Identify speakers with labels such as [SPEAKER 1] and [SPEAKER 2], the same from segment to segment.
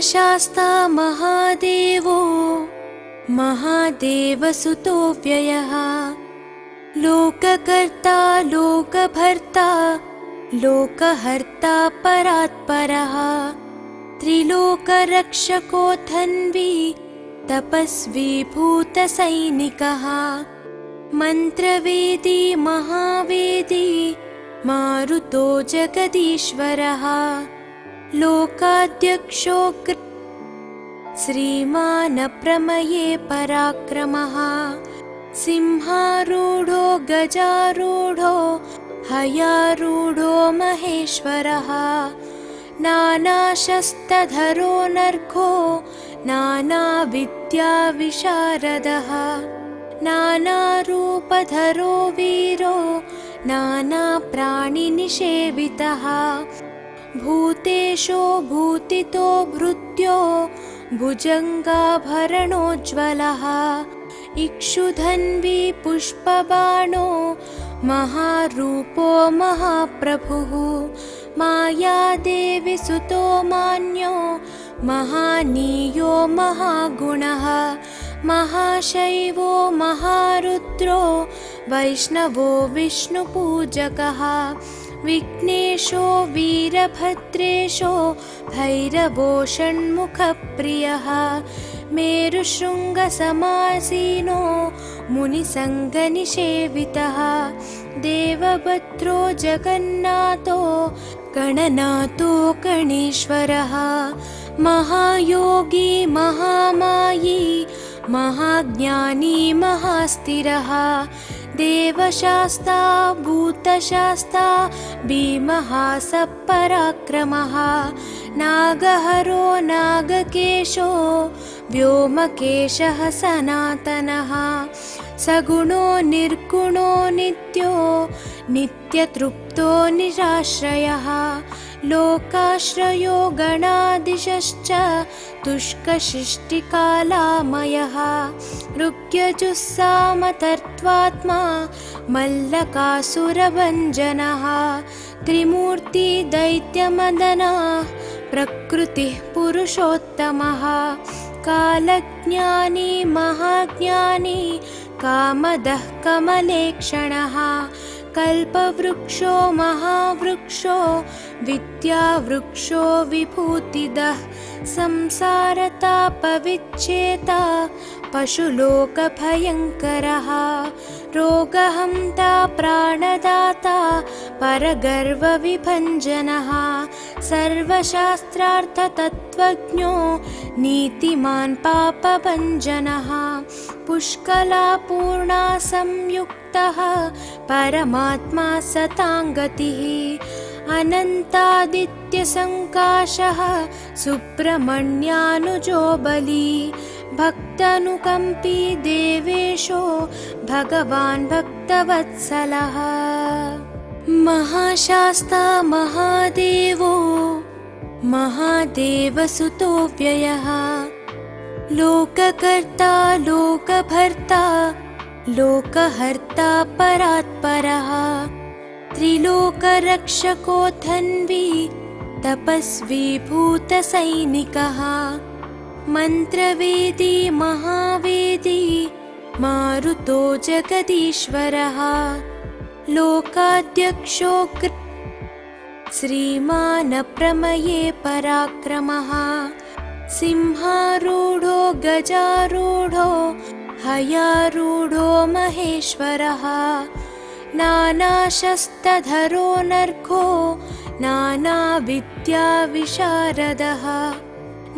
[SPEAKER 1] महाशास्ता महादेवो महादेवसुतो व्ययः लोककर्ता लोकभर्ता लोकहर्ता परात्परः त्रिलोकरक्षकोऽथन्वी तपस्वी भूतसैनिकः मन्त्रवेदी महावेदी मारुतो जगदीश्वरः लोकाध्यक्षो श्रीमानप्रमये पराक्रमः सिंहारूढो गजारूढो हयारूढो महेश्वरः नानाशस्त्रधरो नर्घो नानाविद्याविशारदः नानारूपधरो वीरो नानाप्राणिनिषेवितः भूतेशो भूतितो भृत्यो भुजङ्गाभरणोज्ज्वलः इक्षुधन्वी पुष्पबाणो महारूपो महाप्रभुः मायादेवी सुतो मान्यो महानीयो महागुणः महाशैवो महारुद्रो वैष्णवो विष्णुपूजकः विघ्नेशो वीरभद्रेशो भैरवो षण्मुखप्रियः मेरुशृङ्गसमासीनो मुनिसङ्गनिषेवितः देवभद्रो जगन्नाथो गणनाथो गणेश्वरः महायोगी महामायी महाज्ञानी महास्थिरः देवशास्ता भूतशास्ता भीमः सपराक्रमः नागहरो नागकेशो व्योमकेशः सनातनः सगुणो निर्गुणो नित्यो नित्यतृप्तो निराश्रयः लोकाश्रयो गणाधीशश्च तुष्कशिष्टिकालामयः ऋग्यजुस्सामतर्त्वात्मा मल्लकासुरभञ्जनः त्रिमूर्ति दैत्यमदनः प्रकृतिः पुरुषोत्तमः कालज्ञानी महाज्ञानी कामदः कमलेक्षणः कल्पवृक्षो महावृक्षो विद्यावृक्षो विभूतिदः संसारतापविच्छेता पशुलोकभयङ्करः रोगहन्ता प्राणदाता परगर्वविभञ्जनः सर्वशास्त्रार्थतत्त्वज्ञो नीतिमान् पापभञ्जनः पुष्कलापूर्णा संयुक्तः परमात्मा सताङ्गतिः अनन्तादित्यसङ्काशः सुब्रह्मण्यानुजो बली भक्तानुकम्पी देवेशो भगवान् भक्तवत्सलः महाशास्ता महादेवो महादेवसुतो व्ययः लोककर्ता लोकभर्ता लोकहर्ता परात्परः त्रिलोकरक्षकोऽथन्वी तपस्वी भूतसैनिकः मन्त्रवेदी महावेदी मारुतो जगदीश्वरः लोकाध्यक्षो श्रीमानप्रमये पराक्रमः सिंहारूढो गजारूढो हयारूढो महेश्वरः नानाशस्त्रधरो नर्घो नानाविद्याविशारदः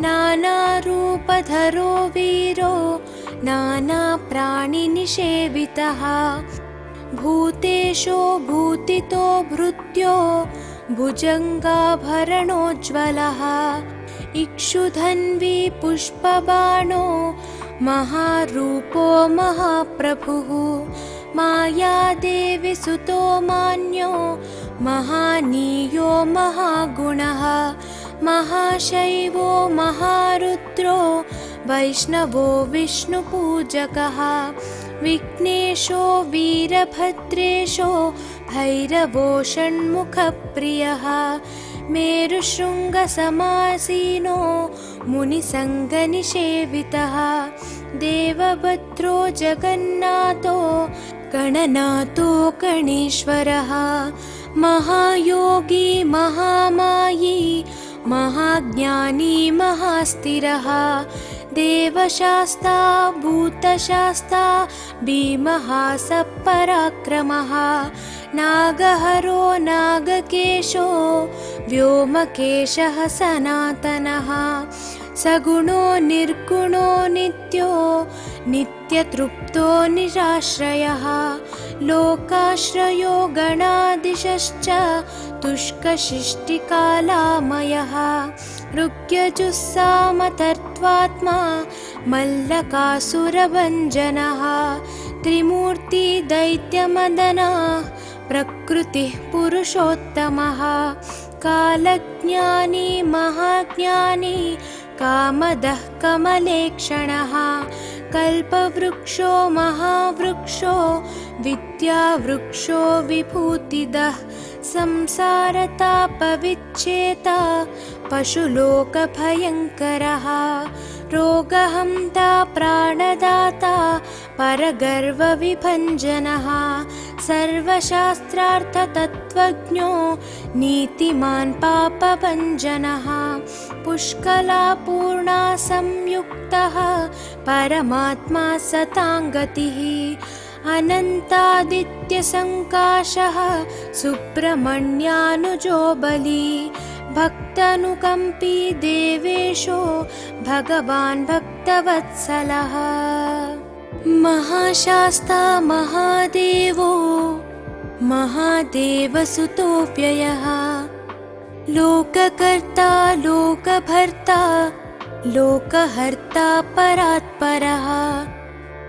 [SPEAKER 1] नानारूपधरो वीरो नानाप्राणिनिषेवितः भूतेशो भूतितो भृत्यो भुजङ्गाभरणोज्ज्वलः इक्षुधन्वी पुष्पबाणो महारूपो महाप्रभुः मायादेवी सुतो मान्यो महानीयो महागुणः महाशैवो महारुद्रो वैष्णवो विष्णुपूजकः विघ्नेशो वीरभद्रेशो भैरवो षण्मुखप्रियः मेरुशृङ्गसमासीनो मुनिसङ्गनिषेवितः देवभद्रो जगन्नाथो गणनाथो गणेश्वरः महायोगी महामायी महाज्ञानी महास्थिरः देवशास्ता भूतशास्ता भीमः सपराक्रमः नागहरो नागकेशो व्योमकेशः सनातनः सगुणो निर्गुणो नित्यो नित्यतृप्तो निराश्रयः लोकाश्रयो गणाधीशश्च तुष्कशिष्टिकालामयः ऋग्यजुस्सामतर्त्वात्मा मल्लकासुरभञ्जनः त्रिमूर्ति दैत्यमदनः प्रकृतिः पुरुषोत्तमः कालज्ञानी महाज्ञानी कामदः कमलेक्षणः कल्पवृक्षो महावृक्षो विद्यावृक्षो विभूतिदः संसारतापविच्छेता पशुलोकभयङ्करः रोगहन्ता प्राणदाता परगर्वविभञ्जनः सर्वशास्त्रार्थतत्त्वज्ञो नीतिमान् पापभञ्जनः पुष्कलापूर्णा संयुक्तः परमात्मा सताङ्गतिः अनन्तादित्यसङ्काशः सुब्रह्मण्यानुजो बली भक्तानुकम्पी देवेशो भगवान् भक्तवत्सलः महाशास्ता महादेवो महादेवसुतोऽव्ययः लोककर्ता लोकभर्ता लोकहर्ता परात्परः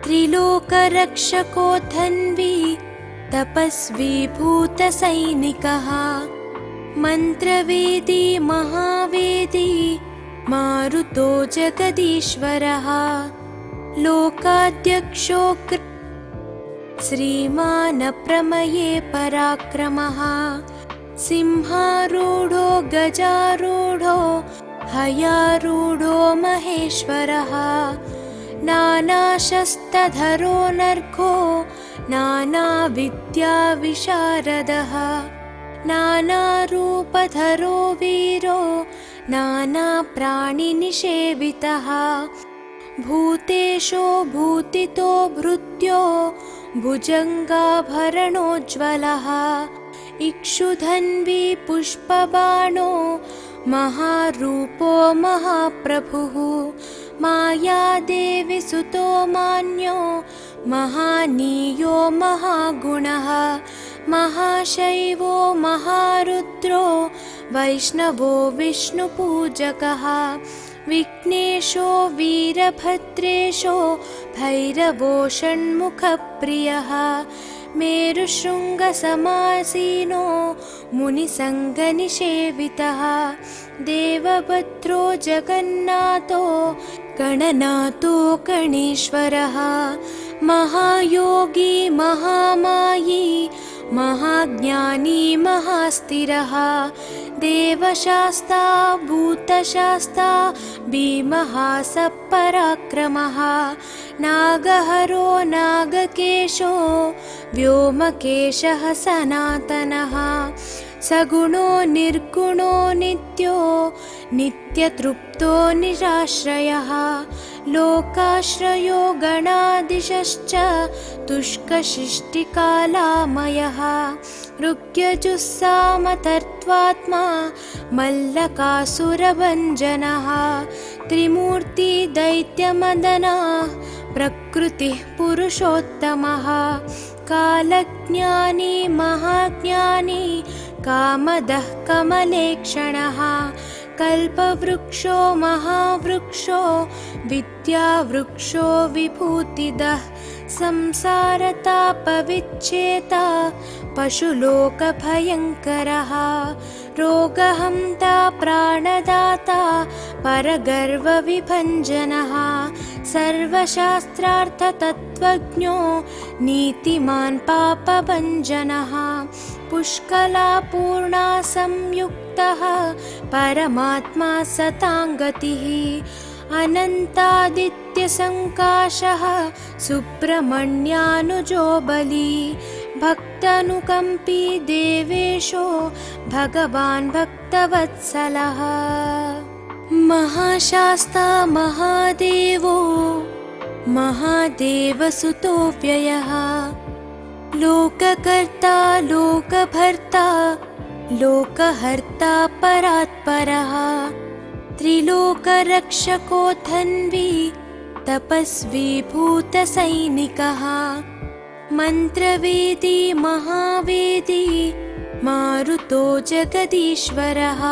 [SPEAKER 1] त्रिलोकरक्षको धन्वी तपस्वी भूतसैनिकः मन्त्रवेदी महावेदी मारुतो जगदीश्वरः लोकाध्यक्षो श्रीमानप्रमये पराक्रमः सिंहारूढो गजारूढो हयारूढो महेश्वरः नानाशस्त्रधरो नर्घो नानाविद्याविशारदः नानारूपधरो वीरो नानाप्राणिनिषेवितः भूतेशो भूतितो भृत्यो भुजङ्गाभरणोज्ज्वलः इक्षुधन्वी पुष्पबाणो महारूपो महाप्रभुः मायादेवी सुतो मान्यो महानीयो महागुणः महाशैवो महारुद्रो वैष्णवो विष्णुपूजकः विघ्नेशो वीरभद्रेशो भैरवो षण्मुखप्रियः मेरुशृङ्गसमासीनो मुनिसङ्गनिषेवितः देवभद्रो जगन्नाथो गणनाथो गणेश्वरः महायोगी महामायी महाज्ञानी महास्थिरः देवशास्ता भूतशास्ता भीमः सपराक्रमः नागहरो नागकेशो व्योमकेशः सनातनः सगुणो निर्गुणो नित्यो नित्यतृप्तो निराश्रयः लोकाश्रयो गणाधीशश्च तुष्कशिष्टिकालामयः ऋग्यजुस्सामतर्त्वात्मा मल्लकासुरभञ्जनः त्रिमूर्ति दैत्यमदनः प्रकृतिः पुरुषोत्तमः कालज्ञानी महाज्ञानी कामदः कमलेक्षणः कल्पवृक्षो महावृक्षो विद्यावृक्षो विभूतिदः संसारतापविच्छेता पशुलोकभयङ्करः रोगहन्ता प्राणदाता परगर्वविभञ्जनः सर्वशास्त्रार्थतत्त्वज्ञो नीतिमान् पापभञ्जनः पुष्कलापूर्णा संयुक्तः परमात्मा सताङ्गतिः अनन्तादित्यसङ्काशः सुब्रह्मण्यानुजो बली भक्तानुकम्पी देवेशो भगवान् भक्तवत्सलः महाशास्ता महादेवो महादेवसुतो व्ययः लोककर्ता लोकभर्ता लोकहर्ता परात्परः त्रिलोकरक्षको धन्वी तपस्वी भूतसैनिकः मन्त्रवेदी महावेदी मारुतो जगदीश्वरः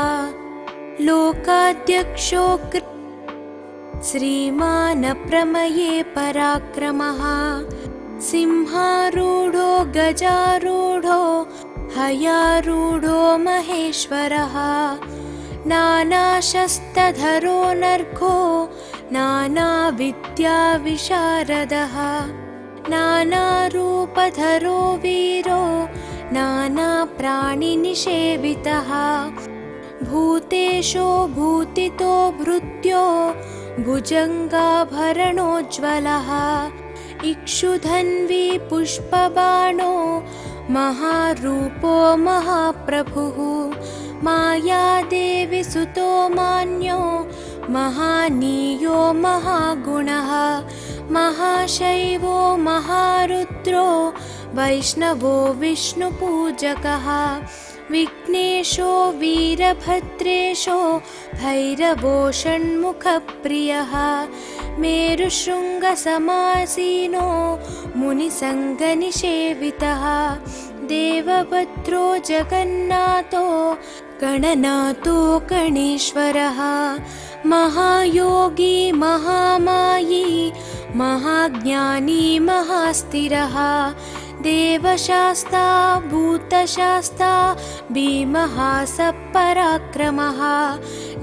[SPEAKER 1] लोकाध्यक्षो श्रीमान् प्रमये पराक्रमः सिंहारूढो गजारूढो हयारूढो महेश्वरः नानाशस्त्रधरो नर्घो नानाविद्याविशारदः नानारूपधरो वीरो नानाप्राणिनिषेवितः भूतेशो भूतितो भृत्यो भुजङ्गाभरणोज्ज्वलः इक्षुधन्वी पुष्पबाणो महारूपो महाप्रभुः मायादेवी सुतो मान्यो महानीयो महागुणः महाशैवो महारुद्रो वैष्णवो विष्णुपूजकः विघ्नेशो वीरभद्रेशो भैरवो षण्मुखप्रियः मेरुशृङ्गसमासीनो मुनिसङ्गनिषेवितः देवभद्रो जगन्नाथो गणनाथो गणेश्वरः महायोगी महामायी महाज्ञानी महास्थिरः देवशास्ता भूतशास्ता भीमः सपराक्रमः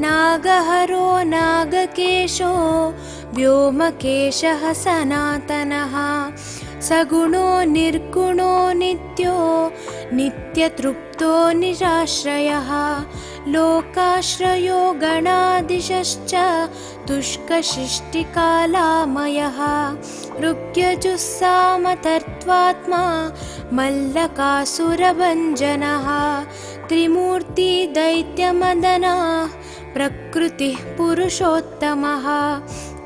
[SPEAKER 1] नागहरो नागकेशो व्योमकेशः सनातनः सगुणो निर्गुणो नित्यो नित्यतृप्तो निराश्रयः लोकाश्रयो गणाधीशश्च तुष्कशिष्टिकालामयः ऋग्यजुस्सामतर्त्वात्मा मल्लकासुरभञ्जनः त्रिमूर्ति दैत्यमदनः प्रकृतिः पुरुषोत्तमः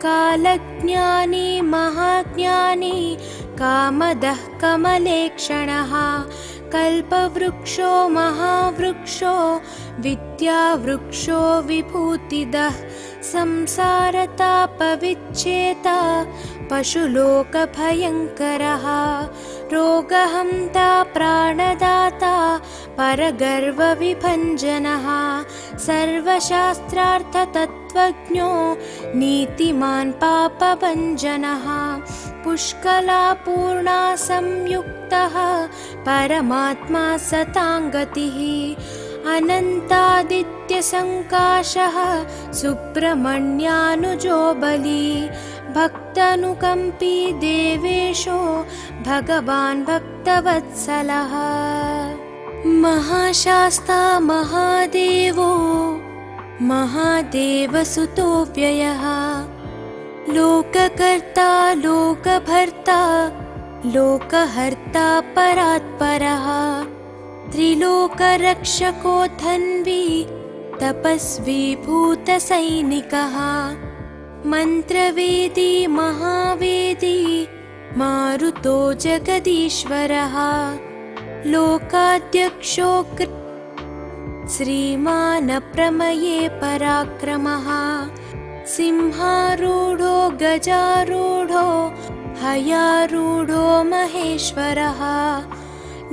[SPEAKER 1] कालज्ञानी महाज्ञानी कामदः कमलेक्षणः कल्पवृक्षो महावृक्षो विद्यावृक्षो विभूतिदः संसारतापविच्छेता पशुलोकभयङ्करः रोगहन्ता प्राणदाता परगर्वविभञ्जनः सर्वशास्त्रार्थतत्त्वज्ञो नीतिमान् पापभञ्जनः पुष्कलापूर्णा संयुक्तः परमात्मा सताङ्गतिः अनन्तादित्यसङ्काशः सुब्रह्मण्यानुजो बली भक्तानुकम्पी देवेशो भगवान् भक्तवत्सलः महाशास्ता महादेवो महादेवसुतो व्ययः लोककर्ता लोकभर्ता लोकहर्ता परात्परः त्रिलोकरक्षको धन्वी तपस्वी भूतसैनिकः मन्त्रवेदी महावेदी मारुतो जगदीश्वरः लोकाध्यक्षो श्रीमान् प्रमये पराक्रमः सिंहारूढो गजारूढो हयारूढो महेश्वरः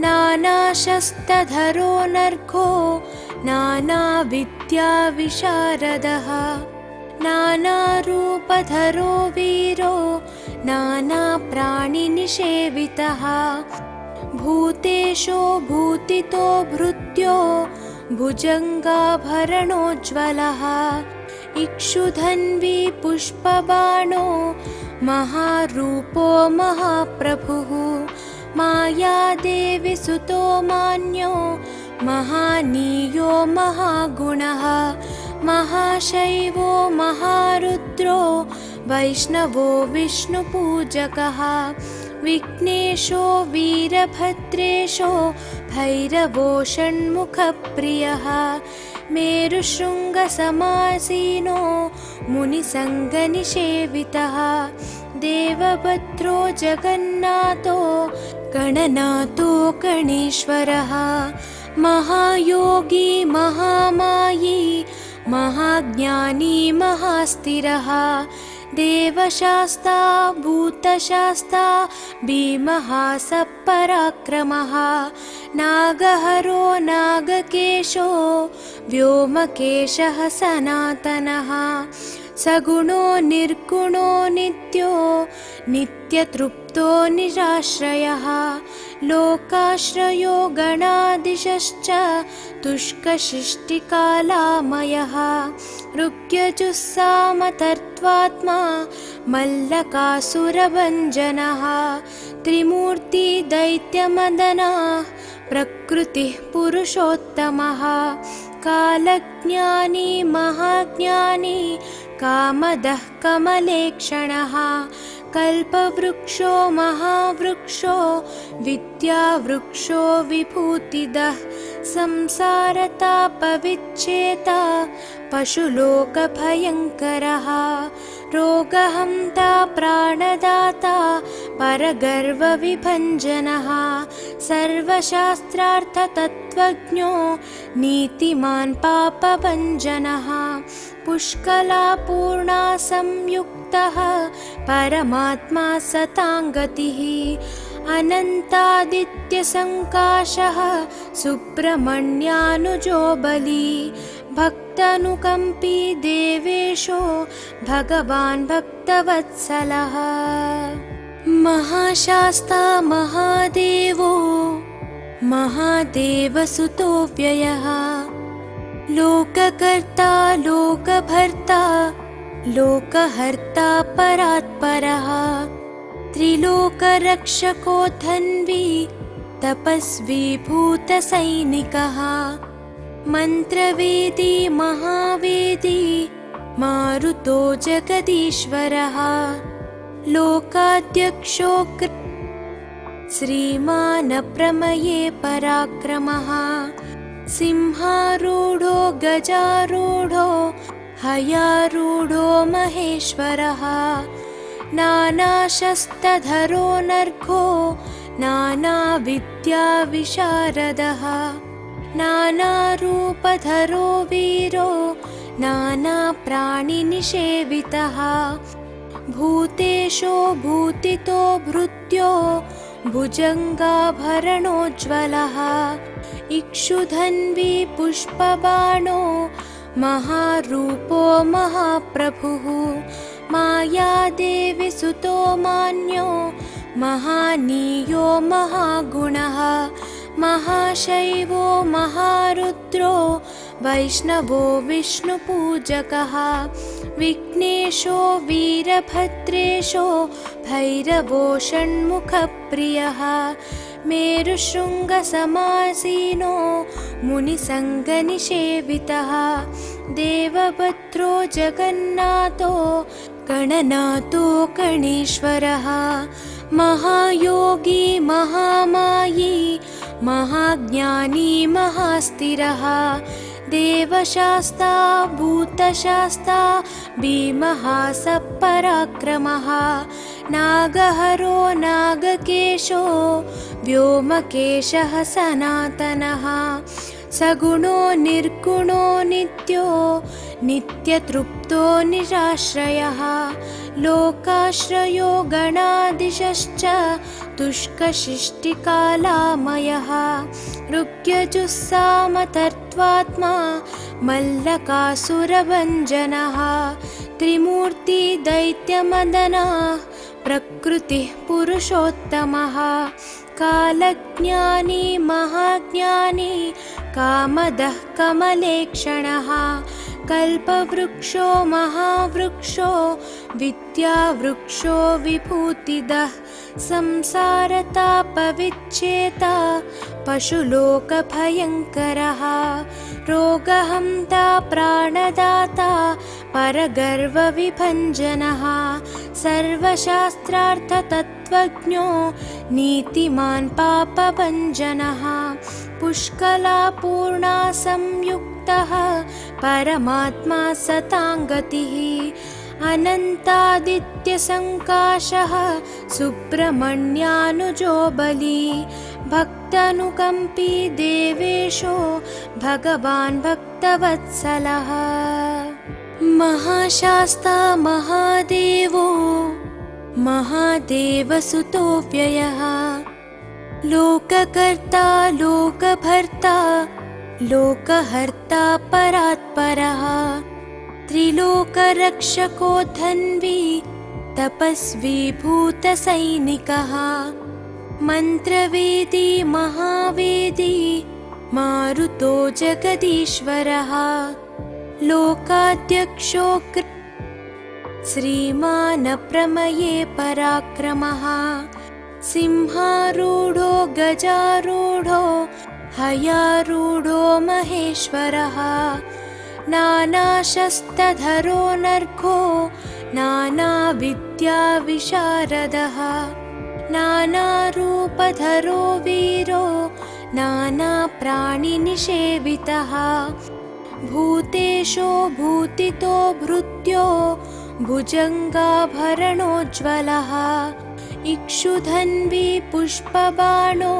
[SPEAKER 1] नानाशस्त्रधरो नर्घो नानाविद्याविशारदः नानारूपधरो वीरो नानाप्राणिनिषेवितः भूतेशो भूतितो भृत्यो भुजङ्गाभरणोज्ज्वलः इक्षुधन्वी पुष्पबाणो महारूपो महाप्रभुः मायादेवी सुतो मान्यो महानीयो महागुणः महाशैवो महारुद्रो वैष्णवो विष्णुपूजकः विघ्नेशो वीरभद्रेशो भैरवो षण्मुखप्रियः मेरुशृङ्गसमासीनो मुनिसङ्गनिषेवितः देवभद्रो जगन्नाथो गणनाथो गणेश्वरः महायोगी महामायी महाज्ञानी महास्थिरः देवशास्ता भूतशास्ता भीमः सपराक्रमः नागहरो नागकेशो व्योमकेशः सनातनः सगुणो निर्गुणो नित्यो नित्यतृप्तो निराश्रयः लोकाश्रयो गणाधीशश्च तुष्कशिष्टिकालामयः ऋग्यजुस्सामतर्त्वात्मा मल्लकासुरभञ्जनः त्रिमूर्ति दैत्यमदनः प्रकृतिः पुरुषोत्तमः कालज्ञानी महाज्ञानी कामदः कमलेक्षणः कल्पवृक्षो महावृक्षो विद्यावृक्षो विभूतिदः संसारतापविच्छेता पशुलोकभयङ्करः रोगहन्ता प्राणदाता परगर्वविभञ्जनः सर्वशास्त्रार्थतत्त्वज्ञो नीतिमान् पापभञ्जनः पुष्कलापूर्णा संयुक्तः परमात्मा सताङ्गतिः अनन्तादित्यसङ्काशः सुब्रह्मण्यानुजो बली भक्तानुकम्पी देवेशो भगवान् भक्तवत्सलः महाशास्ता महादेवो महादेवसुतो व्ययः लोककर्ता लोकभर्ता लोकहर्ता परात्परः त्रिलोकरक्षको धन्वी तपस्वी भूतसैनिकः मन्त्रवेदी महावेदी मारुतो जगदीश्वरः लोकाध्यक्षो श्रीमान् प्रमये पराक्रमः सिंहारूढो गजारूढो हयारूढो महेश्वरः नानाशस्त्रधरो नर्घो नानाविद्याविशारदः नानारूपधरो वीरो नानाप्राणिनिषेवितः भूतेशो भूतितो भृत्यो भुजङ्गाभरणोज्ज्वलः इक्षुधन्वी पुष्पबाणो महारूपो महाप्रभुः मायादेवी सुतो मान्यो महानीयो महागुणः महाशैवो महारुद्रो वैष्णवो विष्णुपूजकः विघ्नेशो वीरभद्रेशो भैरवो षण्मुखप्रियः मेरुशृङ्गसमासीनो मुनिसङ्गनिषेवितः देवभद्रो जगन्नाथो गणनाथो गणेश्वरः महायोगी महामायी महाज्ञानी महास्थिरः देवशास्ता भूतशास्ता भीमः सपराक्रमः नागहरो नागकेशो व्योमकेशः सनातनः सगुणो निर्गुणो नित्यो नित्यतृप्तो निराश्रयः लोकाश्रयो गणाधीशश्च तुष्कशिष्टिकालामयः ऋग्यजुस्सामतर्त्वात्मा मल्लकासुरभञ्जनः त्रिमूर्ति दैत्यमदनः प्रकृतिः पुरुषोत्तमः कालज्ञानी महाज्ञानी कामदः कमलेक्षणः कल्पवृक्षो महावृक्षो विद्यावृक्षो विभूतिदः संसारतापविच्छेता पशुलोकभयङ्करः रोगहन्ता प्राणदाता परगर्वविभञ्जनः सर्वशास्त्रार्थतत्त्वज्ञो नीतिमान् पापभञ्जनः पुष्कलापूर्णा संयुक्तः परमात्मा सताङ्गतिः अनन्तादित्यसङ्काशः सुब्रह्मण्यानुजो बली भक्तानुकम्पी देवेशो भगवान् भक्तवत्सलः महाशास्ता महादेवो महादेवसुतो व्ययः लोककर्ता लोकभर्ता लोकहर्ता परात्परः त्रिलोकरक्षको धन्वी तपस्वी भूतसैनिकः मन्त्रवेदी महावेदी मारुतो जगदीश्वरः लोकाध्यक्षो श्रीमानप्रमये पराक्रमः सिंहारूढो गजारूढो हयारूढो महेश्वरः नानाशस्त्रधरो नर्घो नानाविद्याविशारदः नानारूपधरो वीरो नानाप्राणिनिषेवितः भूतेशो भूतितो भृत्यो भुजङ्गाभरणोज्ज्वलः इक्षुधन्वी पुष्पबाणो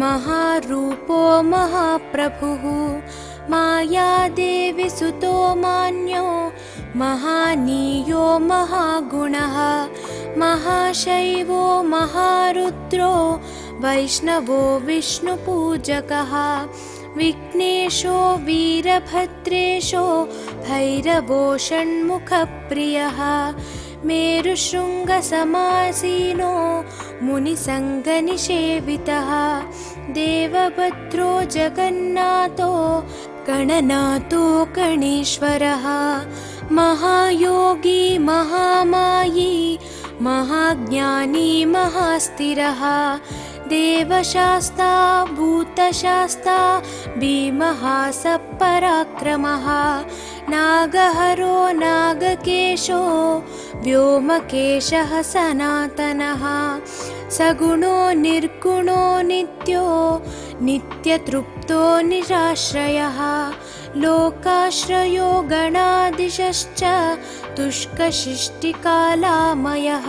[SPEAKER 1] महारूपो महाप्रभुः मायादेवी सुतो मान्यो महानीयो महागुणः महाशैवो महारुद्रो वैष्णवो विष्णुपूजकः विघ्नेशो वीरभद्रेशो भैरवो षण्मुखप्रियः मेरुशृङ्गसमासीनो मुनिसङ्गनिषेवितः देवभद्रो जगन्नाथो गणनाथो गणेश्वरः महायोगी महामायी महाज्ञानी महास्थिरः देवशास्ता भूतशास्ता भीमः सपराक्रमः नागहरो नागकेशो व्योमकेशः सनातनः सगुणो निर्गुणो नित्यो नित्यतृप्तो निराश्रयः लोकाश्रयो गणाधीशश्च तुष्कशिष्टिकालामयः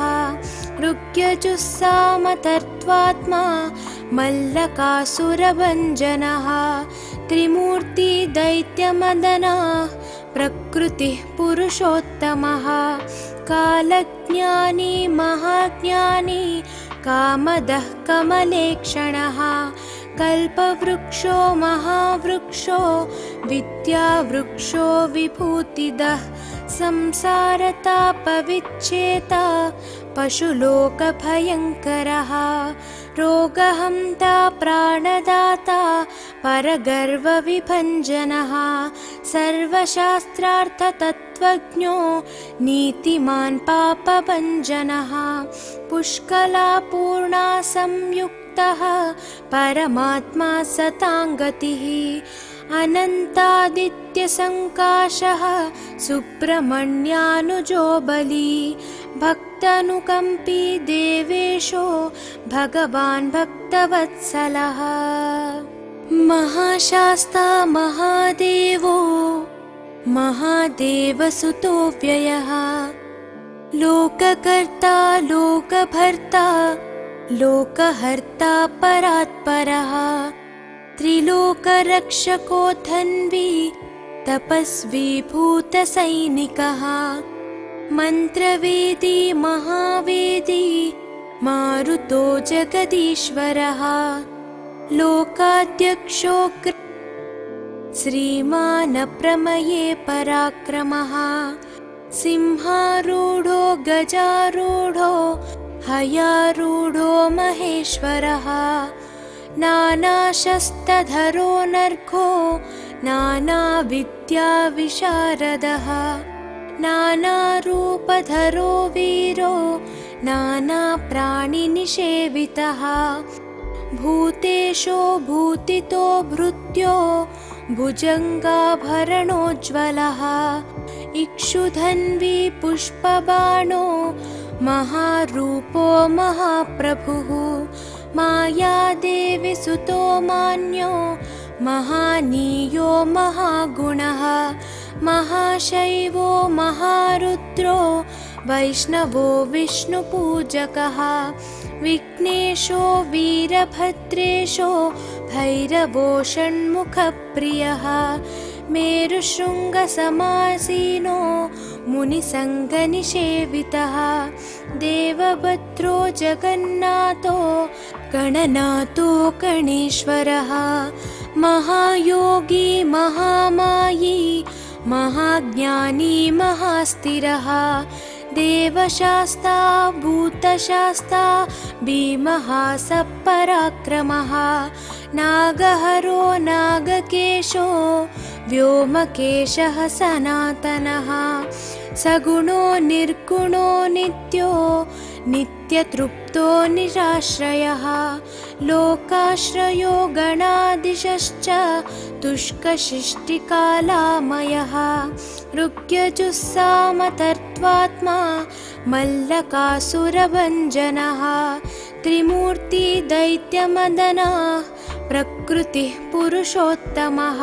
[SPEAKER 1] ऋग्यजुस्सामतर्त्वात्मा मल्लकासुरभञ्जनः त्रिमूर्तिदैत्यमदनः प्रकृतिः पुरुषोत्तमः कालज्ञानी महाज्ञानी कामदः कमलेक्षणः कल्पवृक्षो महावृक्षो विद्यावृक्षो विभूतिदः संसारतापविच्छेता पशुलोकभयङ्करः रोगहन्ता प्राणदाता परगर्वविभञ्जनः सर्वशास्त्रार्थतत्त्वज्ञो नीतिमान् पापभञ्जनः पुष्कलापूर्णा संयुक्तः परमात्मा सताङ्गतिः अनन्तादित्यसङ्काशः सुब्रह्मण्यानुजो बली भक्तानुकम्पी देवेशो भगवान् भक्तवत्सलः महाशास्ता महादेवो महादेवसुतो व्ययः लोककर्ता लोकभर्ता लोकहर्ता परात्परः त्रिलोकरक्षको धन्वी तपस्वी भूतसैनिकः मन्त्रवेदी महावेदी मारुतो जगदीश्वरः लोकाध्यक्षो श्रीमानप्रमये पराक्रमः सिंहारूढो गजारूढो हयारूढो महेश्वरः नानाशस्त्रधरो नर्घो नानाविद्याविशारदः नानारूपधरो वीरो नानाप्राणिनिषेवितः भूतेशो भूतितो भृत्यो भुजङ्गाभरणोज्ज्वलः इक्षुधन्वी पुष्पबाणो महारूपो महाप्रभुः मायादेवी सुतो मान्यो महानीयो महागुणः महाशैवो महारुद्रो वैष्णवो विष्णुपूजकः विघ्नेशो वीरभद्रेशो भैरवो षण्मुखप्रियः मेरुशृङ्गसमासीनो मुनिसङ्गनिषेवितः देवभद्रो जगन्नाथो गणनाथो गणेश्वरः महायोगी महामायी महाज्ञानी महास्थिरः देवशास्ता भूतशास्ता भीमः सपराक्रमः नागहरो नागकेशो व्योमकेशः सनातनः सगुणो निर्गुणो नित्यो नित्यतृप्तो निराश्रयः लोकाश्रयो गणादिशश्च तुष्कशिष्टिकालामयः ऋग्यजुस्सामतर्त्वात्मा मल्लकासुरभञ्जनः त्रिमूर्ति दैत्यमदनः प्रकृतिः पुरुषोत्तमः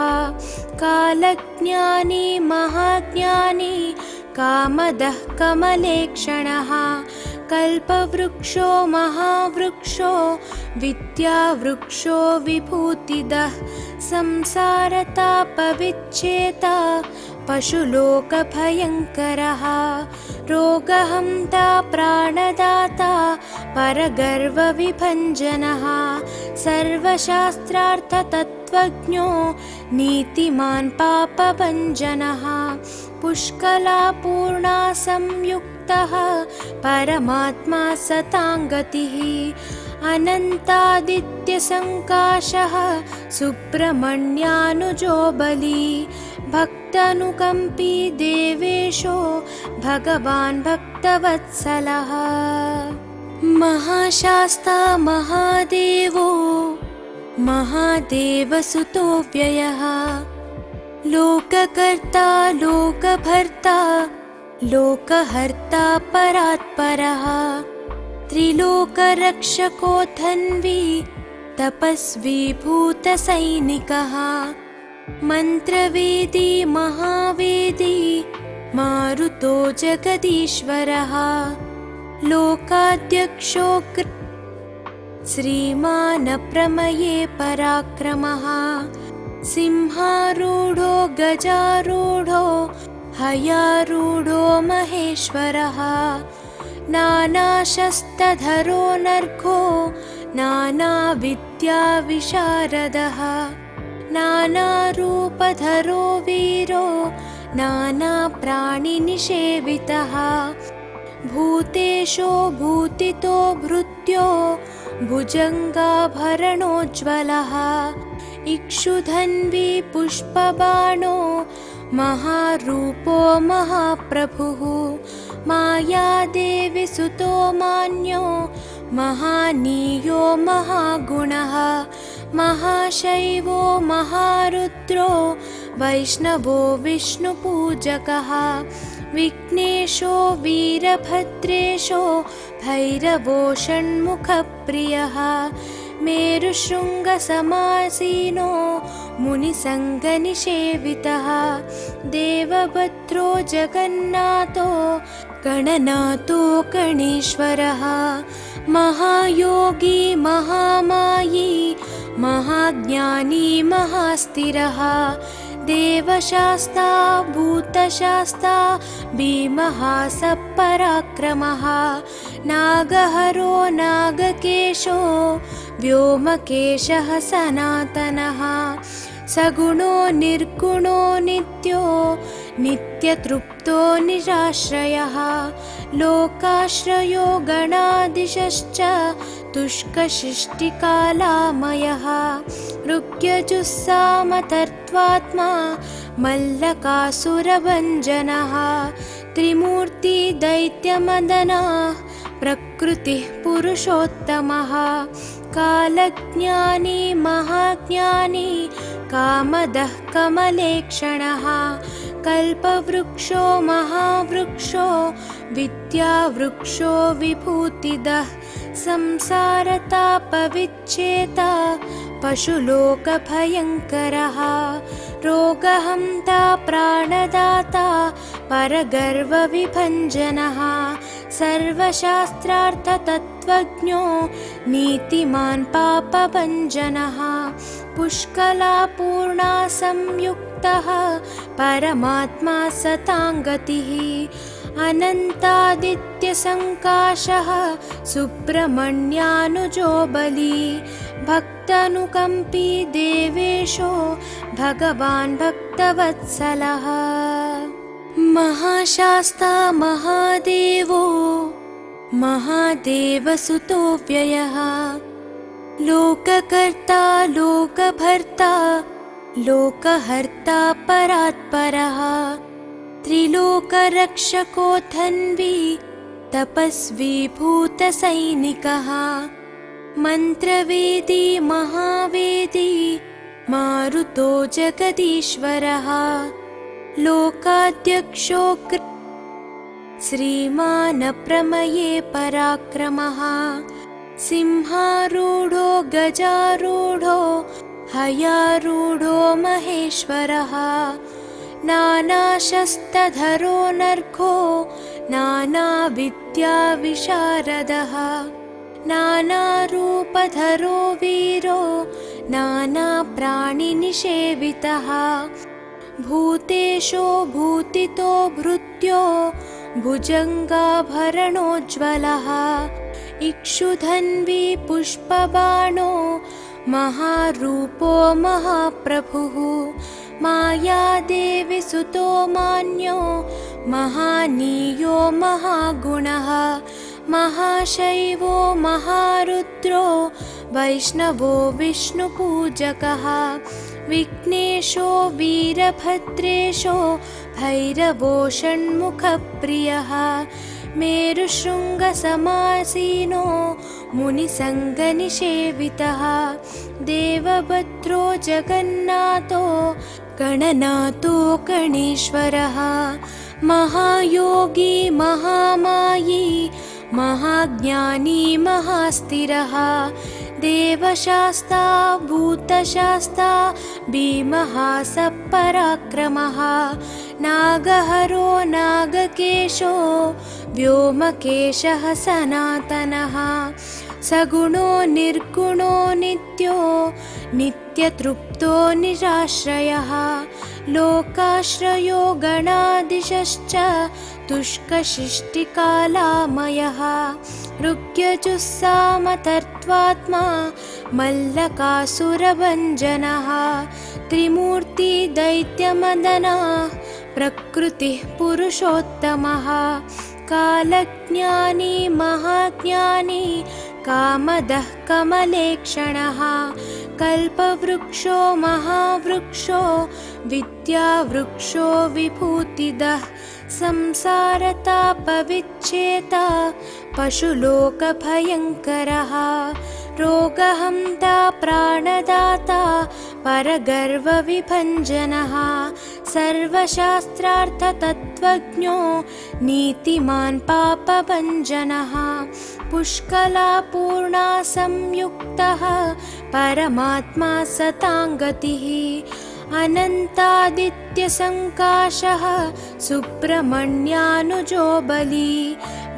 [SPEAKER 1] कालज्ञानी महाज्ञानी कामदः कमलेक्षणः कल्पवृक्षो महावृक्षो विद्यावृक्षो विभूतिदः संसारतापविच्छेता पशुलोकभयङ्करः रोगहन्ता प्राणदाता परगर्वविभञ्जनः सर्वशास्त्रार्थतत्त्वज्ञो नीतिमान् पापभञ्जनः पुष्कलापूर्णा संयुक्तः परमात्मा सताङ्गतिः अनन्तादित्यसङ्काशः सुब्रह्मण्यानुजो बली भक्तानुकम्पी देवेशो भगवान् भक्तवत्सलः महाशास्ता महादेवो महादेवसुतो व्ययः लोककर्ता लोकभर्ता लोकहर्ता परात्परः त्रिलोकरक्षको धन्वी तपस्वी भूतसैनिकः मन्त्रवेदी महावेदी मारुतो जगदीश्वरः लोकाध्यक्षो श्रीमानप्रमये पराक्रमः सिंहारूढो गजारूढो हयारूढो महेश्वरः नानाशस्त्रधरो नर्घो नानाविद्याविशारदः नानारूपधरो वीरो नानाप्राणिनिषेवितः भूतेशो भूतितो भृत्यो भुजङ्गाभरणोज्ज्वलः इक्षुधन्वी पुष्पबाणो महारूपो महाप्रभुः मायादेवी सुतो मान्यो महानीयो महागुणः महाशैवो महारुद्रो वैष्णवो विष्णुपूजकः विघ्नेशो वीरभद्रेशो भैरवो षण्मुखप्रियः मेरुशृङ्गसमासीनो मुनिसङ्गनिषेवितः देवभद्रो जगन्नाथो गणनाथो गणेश्वरः महायोगी महामायी महाज्ञानी महास्थिरः देवशास्ता भूतशास्ता भीमः सपराक्रमः नागहरो नागकेशो व्योमकेशः सनातनः सगुणो निर्गुणो नित्यो नित्यतृप्तो निराश्रयः लोकाश्रयो गणादिशश्च तुष्कशिष्टिकालामयः ऋग्यजुस्सामतर्त्वात्मा मल्लकासुरभञ्जनः त्रिमूर्ति दैत्यमदनः प्रकृतिः पुरुषोत्तमः कालज्ञानी महाज्ञानी कामदः कमलेक्षणः कल्पवृक्षो महावृक्षो विद्यावृक्षो विभूतिदः संसारतापविच्छेता पशुलोकभयङ्करः रोगहन्ता प्राणदाता परगर्वविभञ्जनः सर्वशास्त्रार्थतत्त्वज्ञो नीतिमान् पापभञ्जनः पुष्कलापूर्णा संयुक्तः परमात्मा सताङ्गतिः अनन्तादित्यसङ्काशः सुब्रह्मण्यानुजो बली भक्तानुकम्पी देवेशो भगवान् भक्तवत्सलः महाशास्ता महादेवो महादेवसुतो व्ययः लोककर्ता लोकभर्ता लोकहर्ता परात्परः त्रिलोकरक्षको धन्वी तपस्वी भूतसैनिकः मन्त्रवेदी महावेदी मारुतो जगदीश्वरः लोकाध्यक्षो श्रीमानप्रमये पराक्रमः सिंहारूढो गजारूढो हयारूढो महेश्वरः नानाशस्त्रधरो नर्घो नानाविद्याविशारदः नानारूपधरो वीरो नानाप्राणिनिषेवितः भूतेशो भूतितो भृत्यो भुजङ्गाभरणोज्ज्वलः इक्षुधन्वी पुष्पबाणो महारूपो महाप्रभुः मायादेवी सुतो मान्यो महानीयो महागुणः महाशैवो महारुद्रो वैष्णवो विष्णुपूजकः विघ्नेशो वीरभद्रेशो भैरवो षण्मुखप्रियः मेरुशृङ्गसमासीनो मुनिसङ्गनिषेवितः देवभद्रो जगन्नाथो गणनाथो गणेश्वरः महायोगी महामायी महाज्ञानी महास्थिरः देवशास्ता भूतशास्ता भीमः सपराक्रमः नागहरो नागकेशो व्योमकेशः सनातनः सगुणो निर्गुणो नित्यो नित्यतृप्तो निराश्रयः लोकाश्रयो गणादिशश्च तुष्कशिष्टिकालामयः ऋग्यजुस्सामतर्त्वात्मा मल्लकासुरभञ्जनः त्रिमूर्ति दैत्यमदनः प्रकृतिः पुरुषोत्तमः कालज्ञानी महाज्ञानी कामदः कमलेक्षणः कल्पवृक्षो महावृक्षो विद्यावृक्षो विभूतिदः संसारतापविच्छेता पशुलोकभयङ्करः रोगहन्ता प्राणदाता परगर्वविभञ्जनः सर्वशास्त्रार्थतत्त्वज्ञो नीतिमान् पापभञ्जनः पुष्कलापूर्णा संयुक्तः परमात्मा सताङ्गतिः अनन्तादित्यसङ्काशः सुब्रह्मण्यानुजो बली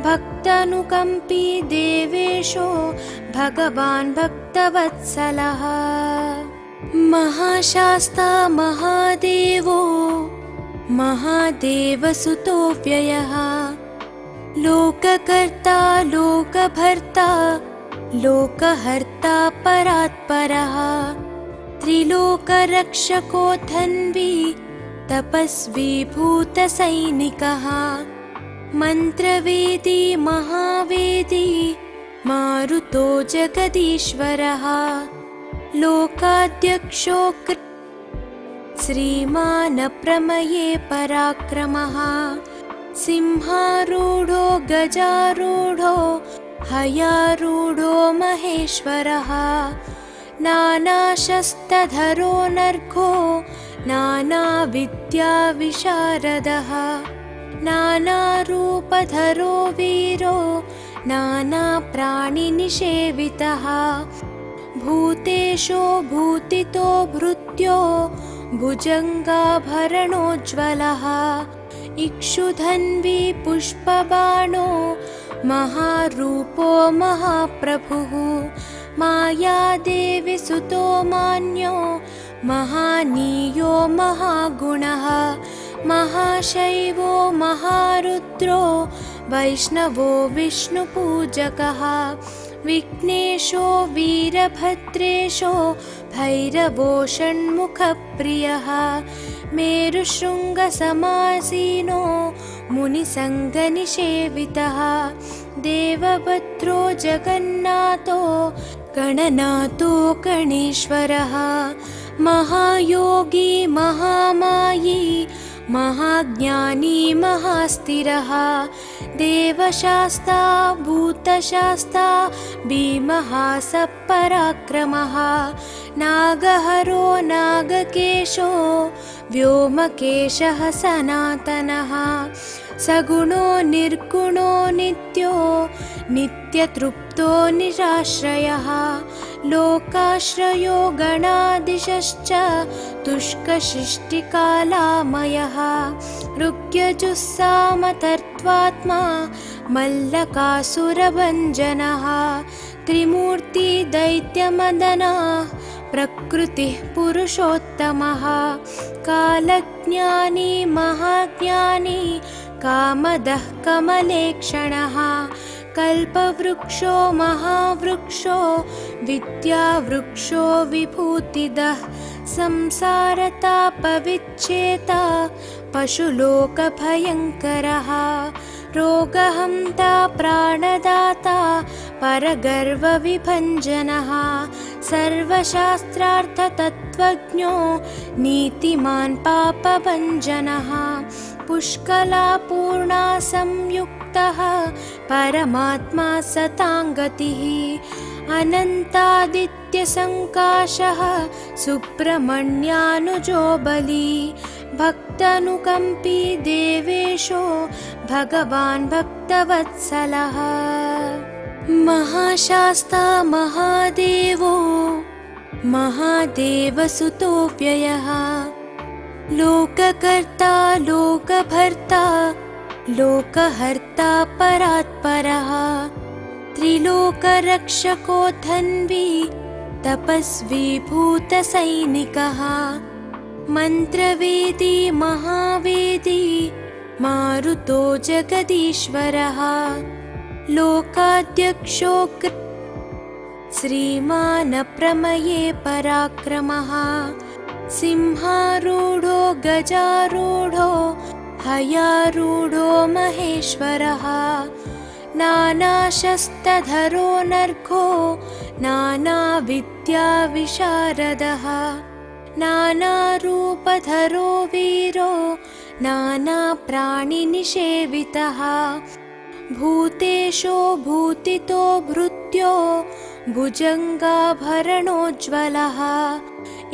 [SPEAKER 1] भक्तानुकम्पी देवेशो भगवान् भक्तवत्सलः महाशास्ता महादेवो महादेवसुतो व्ययः लोककर्ता लोकभर्ता लोकहर्ता परात्परः त्रिलोकरक्षको धन्वी तपस्वी भूतसैनिकः मन्त्रवेदी महावेदी मारुतो जगदीश्वरः लोकाध्यक्षो श्रीमान् प्रमये पराक्रमः सिंहारूढो गजारूढो हयारूढो महेश्वरः नानाशस्त्रधरो नर्घो नानाविद्याविशारदः नानारूपधरो वीरो नानाप्राणिनिषेवितः भूतेशो भूतितो भृत्यो भुजङ्गाभरणोज्ज्वलः इक्षुधन्वी पुष्पबाणो महारूपो महाप्रभुः मायादेवी सुतो मान्यो महानीयो महागुणः महाशैवो महारुद्रो वैष्णवो विष्णुपूजकः विघ्नेशो वीरभद्रेशो भैरवो षण्मुखप्रियः मेरुशृङ्गसमासीनो मुनिसङ्गनिषेवितः देवभद्रो जगन्नाथो गणनाथो गणेश्वरः महायोगी महामायी महाज्ञानी महास्थिरः देवशास्ता भूतशास्ता भीमः सपराक्रमः नागहरो नागकेशो व्योमकेशः सनातनः सगुणो निर्गुणो नित्यो नित्यतृप्तो निराश्रयः लोकाश्रयो गणाधीशश्च तुष्कशिष्टिकालामयः ऋग्यजुस्सामतर्त्वात्मा मल्लकासुरभञ्जनः त्रिमूर्ति दैत्यमदनः प्रकृतिः पुरुषोत्तमः कालज्ञानी महाज्ञानी कामदः कमलेक्षणः कल्पवृक्षो महावृक्षो विद्यावृक्षो विभूतिदः संसारतापविच्छेता पशुलोकभयङ्करः रोगहन्ता प्राणदाता परगर्वविभञ्जनः सर्वशास्त्रार्थतत्त्वज्ञो नीतिमान् पापभञ्जनः पुष्कलापूर्णा संयुक्तः परमात्मा सताङ्गतिः अनन्तादित्यसङ्काशः सुब्रह्मण्यानुजो बली भक्तानुकम्पी देवेशो भगवान् भक्तवत्सलः महाशास्ता महादेवो महादेवसुतो व्ययः लोककर्ता लोकभर्ता लोकहर्ता परात्परः त्रिलोकरक्षको धन्वी तपस्वी भूतसैनिकः मन्त्रवेदी महावेदी मारुतो जगदीश्वरः लोकाध्यक्षो श्रीमान् प्रमये पराक्रमः सिंहारूढो गजारूढो हयारूढो महेश्वरः नानाशस्त्रधरो नर्घो नानाविद्याविशारदः नानारूपधरो वीरो नानाप्राणिनिषेवितः भूतेशो भूतितो भृत्यो भुजङ्गाभरणोज्ज्वलः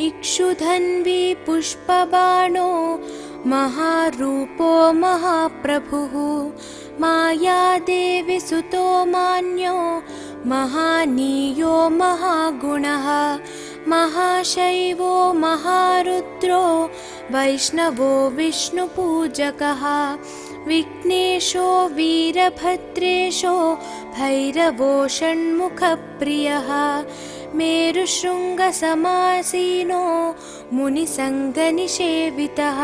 [SPEAKER 1] इक्षुधन्वी पुष्पबाणो महारूपो महाप्रभुः मायादेवी सुतो मान्यो महानीयो महागुणः महाशैवो महारुद्रो वैष्णवो विष्णुपूजकः विघ्नेशो वीरभद्रेशो भैरवो षण्मुखप्रियः मेरुशृङ्गसमासीनो मुनिसङ्गनिषेवितः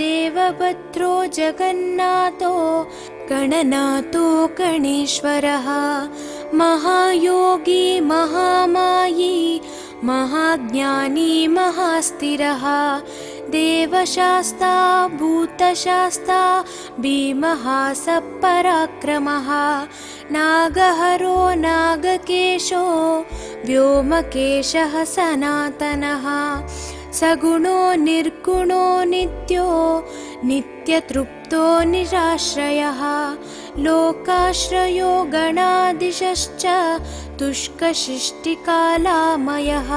[SPEAKER 1] देवभद्रो जगन्नाथो गणनाथो गणेश्वरः महायोगी महामायी महाज्ञानी महास्थिरः देवशास्ता भूतशास्ता भीमः सपराक्रमः नागहरो नागकेशो व्योमकेशः सनातनः सगुणो निर्गुणो नित्यो नित्यतृप्तो निराश्रयः लोकाश्रयो गणादिशश्च तुष्कशिष्टिकालामयः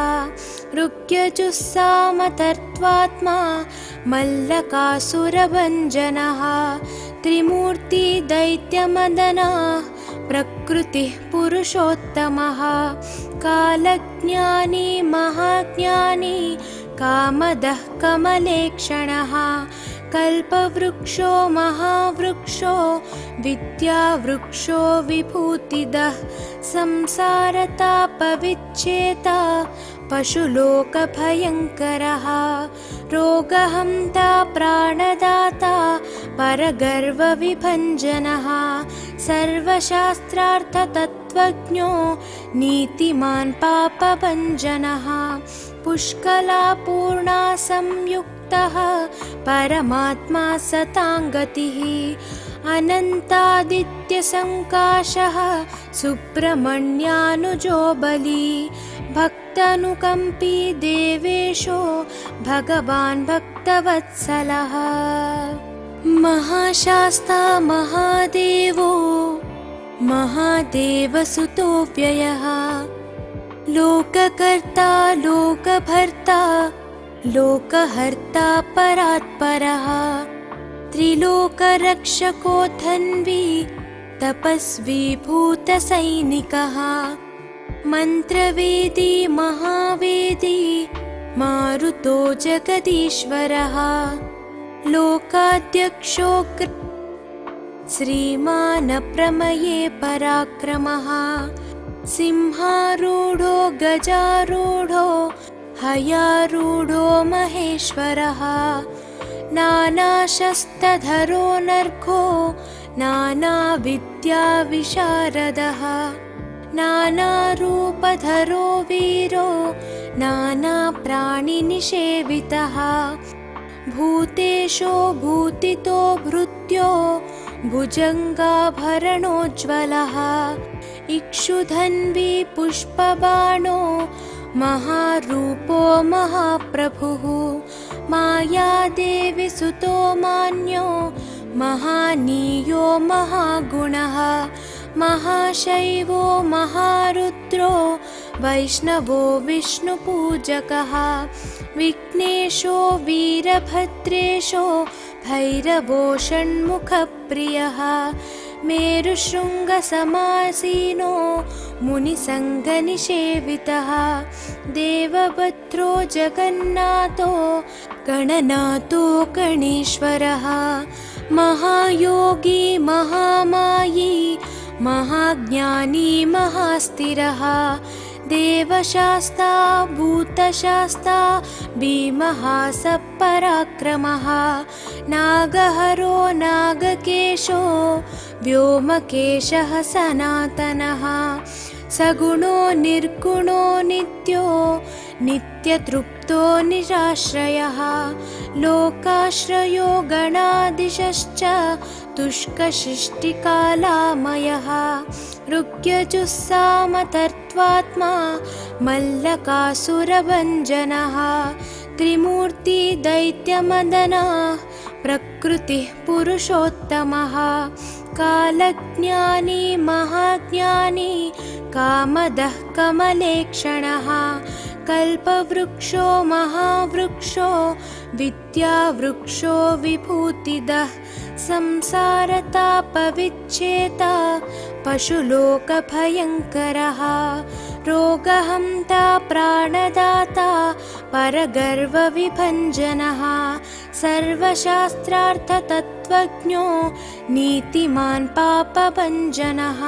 [SPEAKER 1] ऋग्यजुस्सामतर्त्वात्मा मल्लकासुरभञ्जनः त्रिमूर्ति दैत्यमदनः प्रकृतिः पुरुषोत्तमः कालज्ञानी महाज्ञानी कामदः कमलेक्षणः कल्पवृक्षो महावृक्षो विद्यावृक्षो विभूतिदः संसारतापविच्छेता पशुलोकभयङ्करः रोगहन्ता प्राणदाता परगर्वविभञ्जनः सर्वशास्त्रार्थतत्त्वज्ञो नीतिमान् पापभञ्जनः पुष्कलापूर्णा संयुक्तः परमात्मा सताङ्गतिः अनन्तादित्यसङ्काशः सुब्रह्मण्यानुजो बली भक्तानुकम्पी देवेशो भगवान् भक्तवत्सलः महाशास्ता महादेवो महादेवसुतो व्ययः लोककर्ता लोकभर्ता लोकहर्ता परात्परः त्रिलोकरक्षको धन्वी तपस्वी भूतसैनिकः मन्त्रवेदी महावेदी मारुतो जगदीश्वरः लोकाध्यक्षो श्रीमान् प्रमये पराक्रमः सिंहारूढो गजारूढो हयारूढो महेश्वरः नानाशस्त्रधरो नर्घो नानाविद्याविशारदः नानारूपधरो वीरो नानाप्राणिनिषेवितः भूतेशो भूतितो भृत्यो भुजङ्गाभरणोज्ज्वलः इक्षुधन्वी पुष्पबाणो महारूपो महाप्रभुः मायादेवी सुतो मान्यो महानीयो महागुणः महाशैवो महारुद्रो वैष्णवो विष्णुपूजकः विघ्नेशो वीरभद्रेशो भैरवो षण्मुखप्रियः मेरुशृङ्गसमासीनो मुनिसङ्गनिषेवितः देवभद्रो जगन्नाथो गणनाथो गणेश्वरः महायोगी महामायी महाज्ञानी महास्थिरः देवशास्ता भूतशास्ता भीमः सपराक्रमः नागहरो नागकेशो व्योमकेशः सनातनः सगुणो निर्गुणो नित्यो नित्यतृप्तो निराश्रयः लोकाश्रयो गणादिशश्च तुष्कशिष्टिकालामयः ऋग्यजुस्सामतर्त्वात्मा मल्लकासुरभञ्जनः त्रिमूर्ति दैत्यमदनः प्रकृतिः पुरुषोत्तमः कालज्ञानी महाज्ञानी कामदः कमलेक्षणः कल्पवृक्षो महावृक्षो विद्यावृक्षो विभूतिदः संसारतापविच्छेता पशुलोकभयङ्करः रोगहन्ता प्राणदाता परगर्वविभञ्जनः सर्वशास्त्रार्थतत्त्वज्ञो नीतिमान् पापभञ्जनः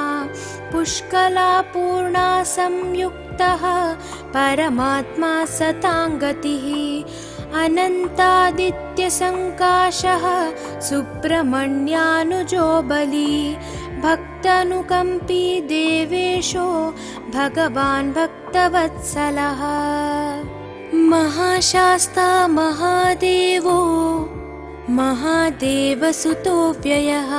[SPEAKER 1] पुष्कलापूर्णा संयुक्तः परमात्मा सताङ्गतिः अनन्तादित्यसङ्काशः सुब्रह्मण्यानुजो बली भक्तानुकम्पी देवेशो भगवान् भक्तवत्सलः। महाशास्ता महादेवो महादेवसुतो व्ययः।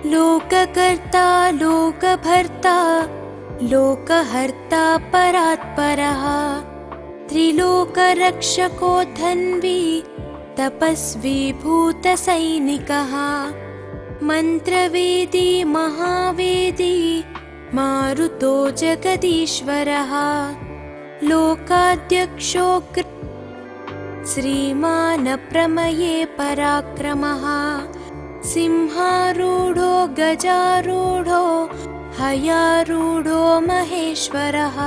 [SPEAKER 1] लोककर्ता लोकभर्ता लोकहर्ता परात्परः। त्रिलोकरक्षको धन्वी तपस्वी भूतसैनिकः। मन्त्रवेदी महावेदी मारुतो जगदीश्वरः। लोकाध्यक्षो श्रीमान् प्रमये पराक्रमः। सिंहारूढो गजारूढो हयारूढो महेश्वरः।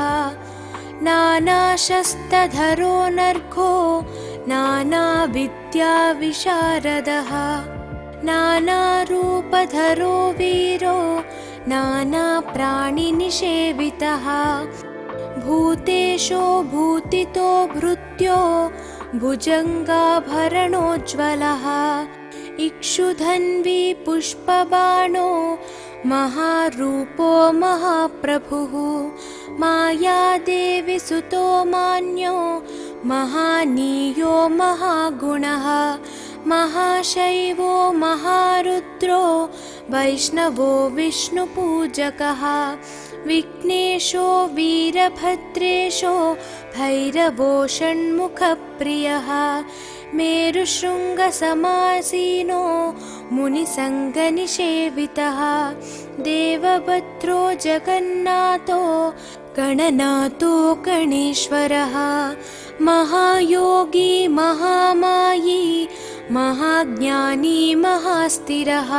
[SPEAKER 1] नानाशस्त्रधरो नर्घो नानाविद्याविशारदः। नानारूपधरो वीरो नानाप्राणिनिषेवितः। भूतेशो भूतितो भृत्यो भुजङ्गाभरणोज्ज्वलः। इक्षुधन्वी पुष्पबाणो महारूपो महाप्रभुः। मायादेवी सुतो मान्यो महानीयो महागुणः। महाशैवो महारुद्रो वैष्णवो विष्णुपूजकः। विघ्नेशो वीरभद्रेशो भैरवो षण्मुखप्रियः। मेरुशृङ्गसमासीनो मुनिसङ्गनिषेवितः। देवभद्रो जगन्नाथो गणनाथो गणेश्वरः। महायोगी महामायी महाज्ञानी महास्थिरः।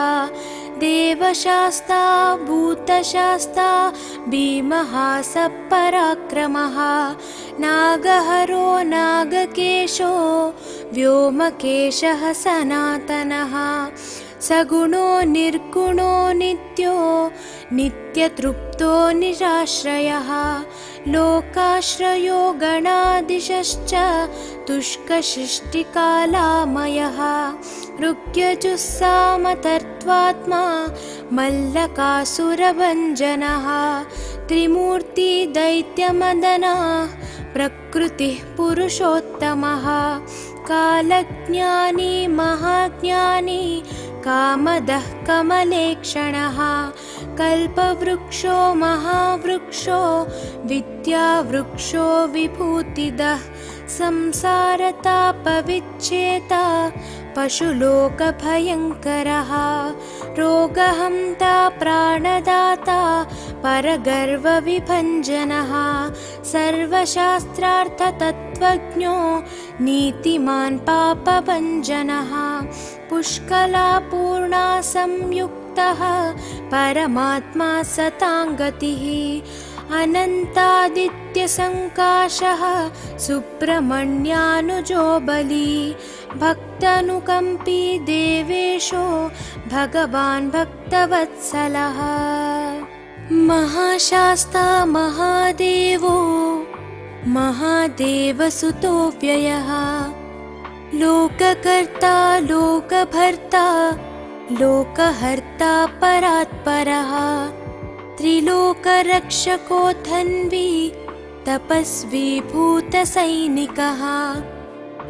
[SPEAKER 1] देवशास्ता भूतशास्ता भीमः सपराक्रमः। नागहरो नागकेशो व्योमकेशः सनातनः। सगुणो निर्गुणो नित्यो नित्यतृप्तो निराश्रयः। लोकाश्रयो गणाधीशश्च तुष्कसृष्टिकालामयः। ऋग्यजुस्सामतर्त्वात्मा मल्लकासुरभञ्जनः। त्रिमूर्ति दैत्यमदनः प्रकृतिः पुरुषोत्तमः। कालज्ञानी महाज्ञानी कामदः कमलेक्षणः। कल्पवृक्षो महावृक्षो विद्यावृक्षो विभूतिदः। संसारतापविच्छेता पशुलोकभयङ्करः। रोगहन्ता प्राणदाता परगर्वविभञ्जनः। सर्वशास्त्रार्थतत्त्वज्ञो नीतिमान् पापभञ्जनः। पुष्कलापूर्णा संयुक्तः परमात्मा सताङ्गतिः। अनन्तादित्यसङ्काशः सुब्रह्मण्यानुजो बली। भक्तानुकम्पी देवेशो भगवान् भक्तवत्सलः। महाशास्ता महादेवो महादेवसुतो व्ययः। लोककर्ता लोकभर्ता लोकहर्ता परात्परः। त्रिलोकरक्षको धन्वी तपस्वी भूतसैनिकः।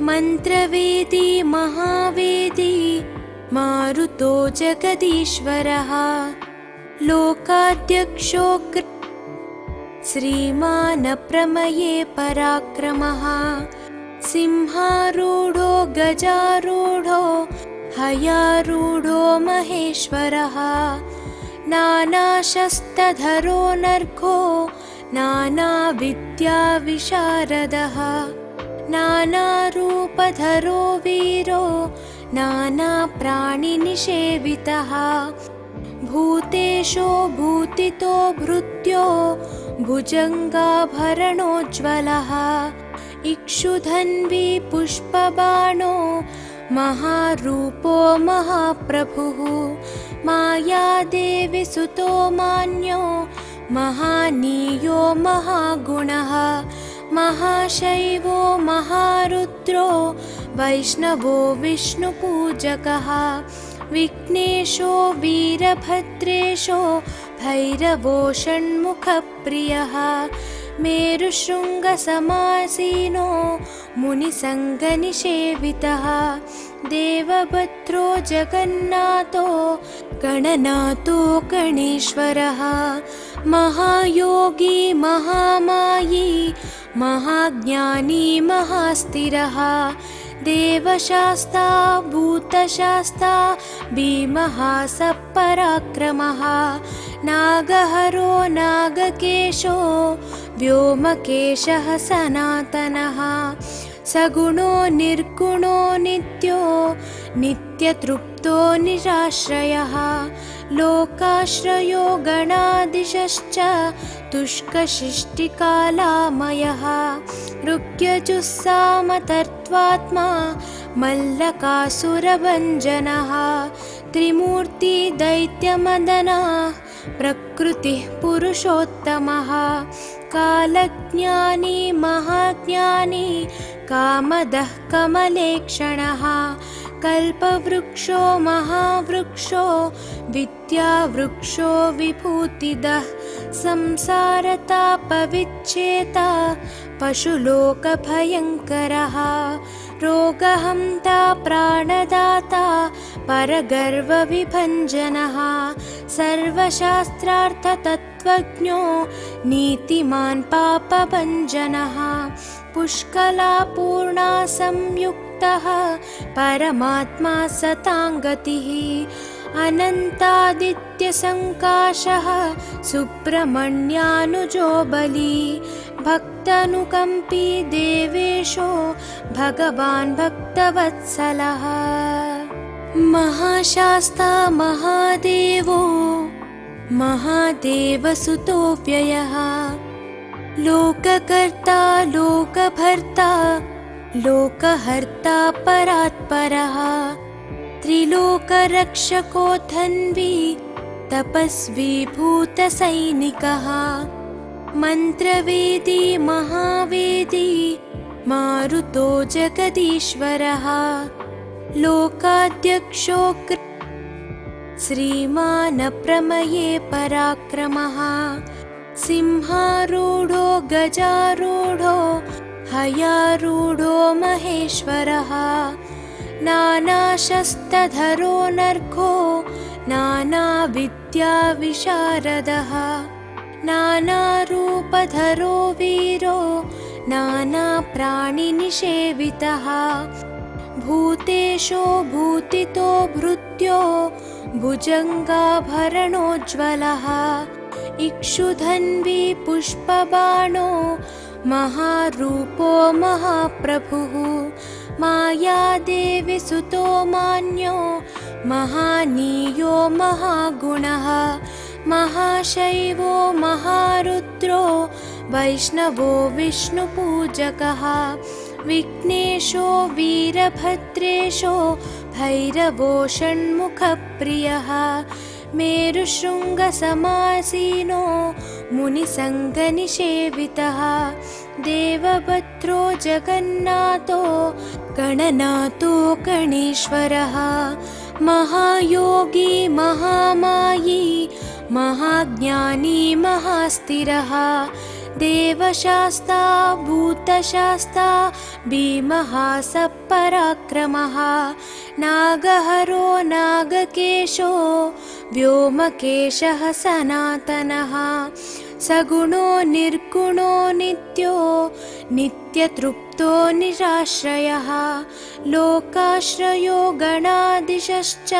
[SPEAKER 1] मन्त्रवेदी महावेदी मारुतो जगदीश्वरः। लोकाध्यक्षो श्रीमान् प्रमये पराक्रमः। सिंहारूढो गजारूढो हयारूढो महेश्वरः। नानाशस्त्रधरो नर्घो नानाविद्याविशारदः। नानारूपधरो वीरो नानाप्राणिनिषेवितः। भूतेशो भूतितो भृत्यो भुजङ्गाभरणोज्ज्वलः। इक्षुधन्वी पुष्पबाणो महारूपो महाप्रभुः। मायादेवी सुतो मान्यो महानीयो महागुणः। महाशैवो महारुद्रो वैष्णवो विष्णुपूजकः। विघ्नेशो वीरभद्रेशो भैरवो षण्मुखप्रियः मेरुशृङ्गसमासीनो मुनिसङ्गनिषेवितः देवभद्रो जगन्नाथो गणनाथो गणेश्वरः महायोगी महामायी महाज्ञानी महास्थिरः देवशास्ता भूतशास्ता भीमः सपराक्रमः नागहरो नागकेशो व्योमकेशः सनातनः सगुणो निर्गुणो नित्यो नित्यतृप्तो निराश्रयः लोकाश्रयो गणाधीशश्च तुष्कशिष्टिकालामयः ऋग्यजुस्सामतर्त्वात्मा मल्लकासुरभञ्जनः त्रिमूर्ति दैत्यमदनः प्रकृतिः पुरुषोत्तमः कालज्ञानी महाज्ञानी कामदः कमलेक्षणः कल्पवृक्षो महावृक्षो विद्यावृक्षो विभूतिदः संसारतापविच्छेता पशुलोकभयङ्करः रोगहन्ता प्राणदाता परगर्वविभञ्जनः सर्वशास्त्रार्थतत्त्वज्ञो नीतिमान् पापभञ्जनः पुष्कलापूर्णा संयुक्तः परमात्मा सताङ्गतिः अनन्तादित्यसङ्काशः सुब्रह्मण्यानुजो बली भक्तानुकम्पी देवेशो भगवान् भक्तवत्सलः महाशास्ता महादेवो महादेवसुतो व्ययः लोककर्ता लोकभर्ता लोकहर्ता परात्परः त्रिलोकरक्षको धन्वी तपस्वी भूतसैनिकः मन्त्रवेदी महावेदी मारुतो जगदीश्वरः लोकाध्यक्षो श्रीमानप्रमये पराक्रमः सिंहारूढो गजारूढो हयारूढो महेश्वरः नानाशस्त्रधरो नर्घो नानाविद्याविशारदः नानारूपधरो वीरो नानाप्राणिनिषेवितः भूतेशो भूतितो भृत्यो भुजङ्गाभरणोज्ज्वलः इक्षुधन्वी पुष्पबाणो महारूपो महाप्रभुः मायादेवी सुतो मान्यो महानीयो महागुणः महाशैवो महारुद्रो वैष्णवो विष्णुपूजकः विघ्नेशो वीरभद्रेशो भैरवो षण्मुखप्रियः मेरुशृङ्गसमासीनो मुनिसङ्गनिषेवितः देवभद्रो जगन्नाथो गणनाथो गणेश्वरः महायोगी महामायी महाज्ञानी महास्थिरः देवशास्ता भूतशास्ता भीमः सपराक्रमः नागहरो नागकेशो व्योमकेशः सनातनः सगुणो निर्गुणो नित्यो नित्यतृप्तो निराश्रयः लोकाश्रयो गणाधीशश्च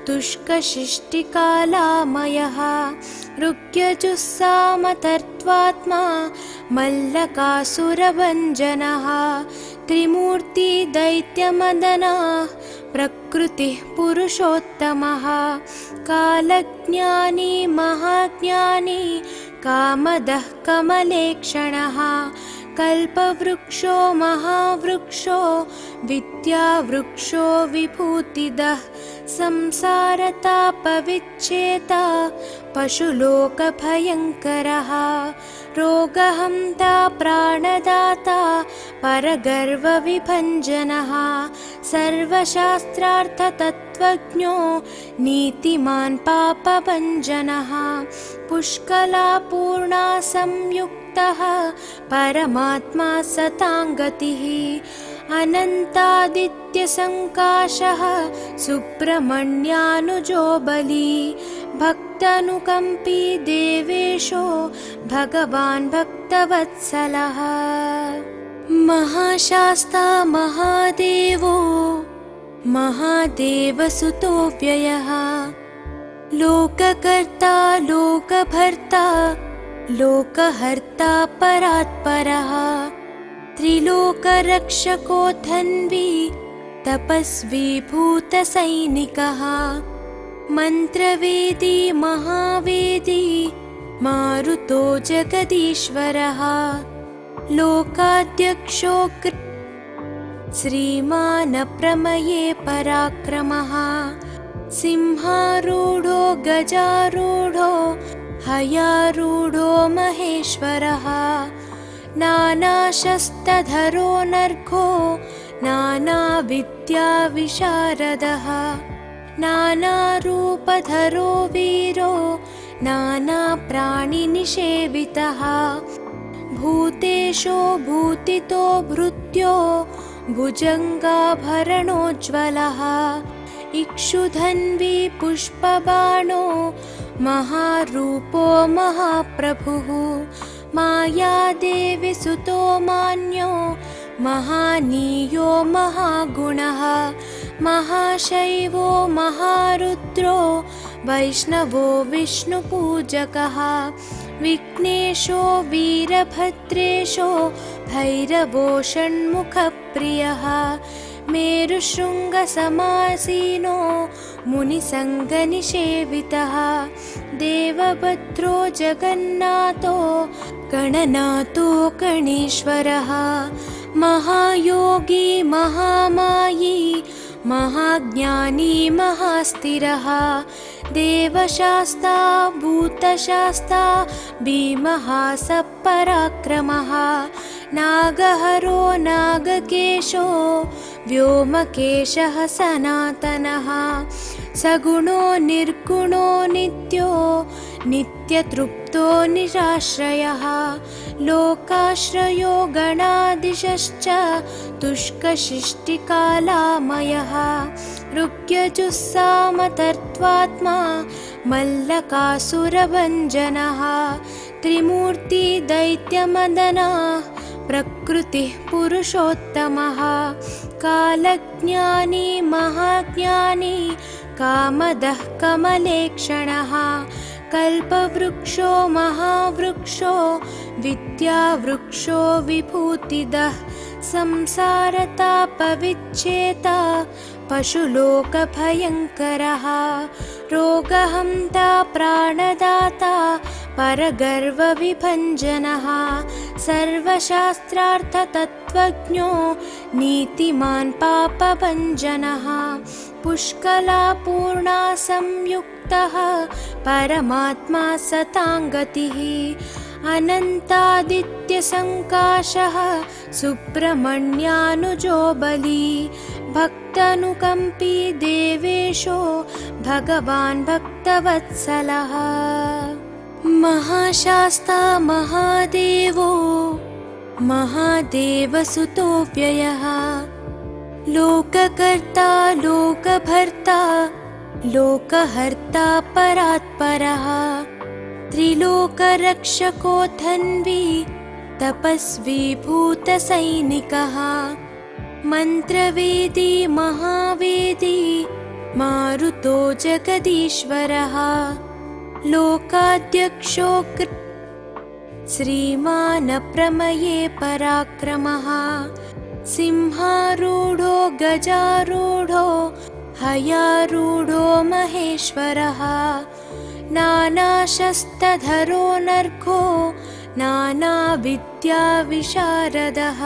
[SPEAKER 1] तुष्कशिष्टिकालामयः ऋग्यजुस्सामतर्त्वात्मा मल्लकासुरभञ्जनः त्रिमूर्ति दैत्यमदनः प्रकृतिः पुरुषोत्तमः कालज्ञानी महाज्ञानी कामदः कमलेक्षणः कल्पवृक्षो महावृक्षो विद्यावृक्षो विभूतिदः संसारतापविच्छेता पशुलोकभयङ्करः रोगहन्ता प्राणदाता परगर्वविभञ्जनः सर्वशास्त्रार्थतत्त्वज्ञो नीतिमान् पापभञ्जनः पुष्कलापूर्णा संयुक्तः परमात्मा सताङ्गतिः अनन्तादित्यसङ्काशः सुब्रह्मण्यानुजो बली भक्तानुकम्पी देवेशो भगवान् भक्तवत्सलः महाशास्ता महादेवो महादेवसुतो व्ययः लोककर्ता लोकभर्ता लोकहर्ता परात्परः त्रिलोकरक्षको धन्वी तपस्वी भूतसैनिकः मन्त्रवेदी महावेदी मारुतो जगदीश्वरः लोकाध्यक्षो श्रीमान् प्रमये पराक्रमः सिंहारूढो गजारूढो हयारूढो महेश्वरः नानाशस्त्रधरो नर्घो नानाविद्याविशारदः नानारूपधरो वीरो नानाप्राणिनिषेवितः भूतेशो भूतितो भृत्यो भुजङ्गाभरणोज्ज्वलः इक्षुधन्वी पुष्पबाणो महारूपो महाप्रभुः मायादेवी सुतो मान्यो महानीयो महागुणः महाशैवो महारुद्रो वैष्णवो विष्णुपूजकः विघ्नेशो वीरभद्रेशो भैरवो षण्मुखप्रियः मेरुशृङ्गसमासीनो मुनिसङ्गनिषेवितः देवभद्रो जगन्नाथो गणनाथो गणेश्वरः महायोगी महामायी महाज्ञानी महास्थिरः देवशास्ता भूतशास्ता भीमः सपराक्रमः नागहरो नागकेशो व्योमकेशः सनातनः सगुणो निर्गुणो नित्यो नित्यतृप्तो निराश्रयः लोकाश्रयो गणाधीशश्च तुष्कशिष्टिकालामयः ऋग्यजुस्सामतर्त्वात्मा मल्लकासुरभञ्जनः त्रिमूर्ति दैत्यमदनः प्रकृतिः पुरुषोत्तमः कालज्ञानी महाज्ञानी कामदः कमलेक्षणः कल्पवृक्षो महावृक्षो विद्यावृक्षो विभूतिदः संसारतापविच्छेता पशुलोकभयङ्करः रोगहन्ता प्राणदाता परगर्वविभञ्जनः सर्वशास्त्रार्थतत्त्वज्ञो नीतिमान् पापभञ्जनः पुष्कलापूर्णा संयुक्तः परमात्मा सताङ्गतिः अनन्तादित्यसङ्काशः सुब्रह्मण्यानुजो बली भक्तानुकम्पी देवेशो भगवान् भक्तवत्सलः महाशास्ता महादेवो महादेवसुतो व्ययः लोककर्ता लोकभर्ता लोकहर्ता परात्परः त्रिलोकरक्षको धन्वी तपस्वी भूतसैनिकः मन्त्रवेदी महावेदी मारुतो जगदीश्वरः लोकाध्यक्षो श्रीमान् प्रमये पराक्रमः सिंहारूढो गजारूढो हयारूढो महेश्वरः नानाशस्त्रधरो नर्घो नानाविद्याविशारदः